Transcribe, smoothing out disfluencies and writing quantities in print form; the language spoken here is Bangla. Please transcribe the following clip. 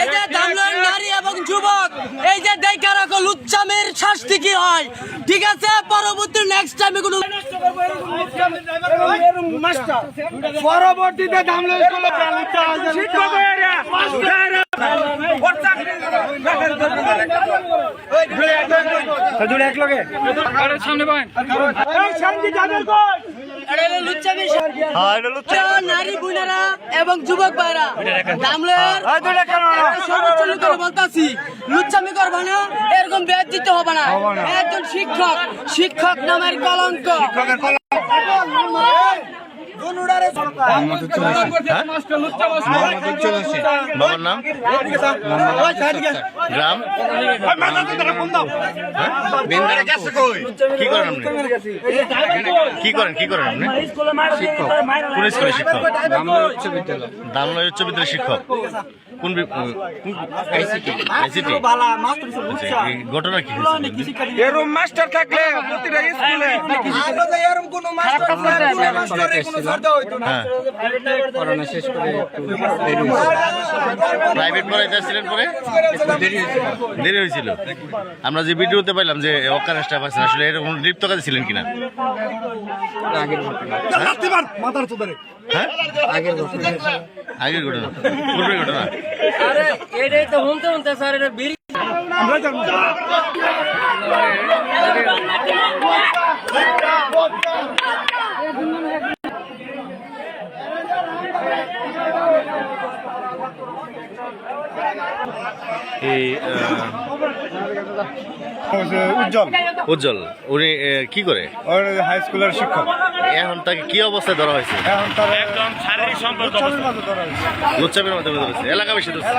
এই যে দামলয়ের নারী এবং যুবক এই যে দেখা রাখো লুচ্চামের শাস্তি কি হয়, ঠিক আছে? পরবর্তী নেক্সট টাইমে কোনো পরবর্তীতে দামলয় নারী বোনেরা এবং যুবক ভাইরা দামলয়ের বলতাছি লুচ্চামি করবে না, এরকম বেদ দিতে হবে না। একজন শিক্ষক, শিক্ষক নামের কলঙ্ক। বাবার নাম গ্রাম কি করেন আপনি? কি করেন আপনি? কোন স্কুলের শিক্ষক? দামলয় উচ্চ বিদ্যালয়ের শিক্ষক। কোন আইসিটি? ঘটনা কি হয়েছে? এরকম মাস্টার থাকলে প্রতিটা স্কুলে প্রাইভেট পড়াইতে আসছিলেন পরে দেরি হয়েছিল। আমরা যে ভিডিওতে পাইলাম যে অকার স্টাফ আছেন, আসলে এরকম লিপ্ত কাজে ছিলেন কিনা? হ্যাঁ আগের ঘটনা, পূর্বের ঘটনা। এটাই তো শুনতে শুনতে স্যার এটা বিড়ি এই উজ্জ্বল উনি কি করে? হাই স্কুলের শিক্ষক। এখন তাকে কি অবস্থায় ধরা হয়েছে? এখন তার একদম শারীরিক সম্পর্ক লুচ্চামের মাধ্যমে ধরেছে, এলাকা বেশি ধরছে।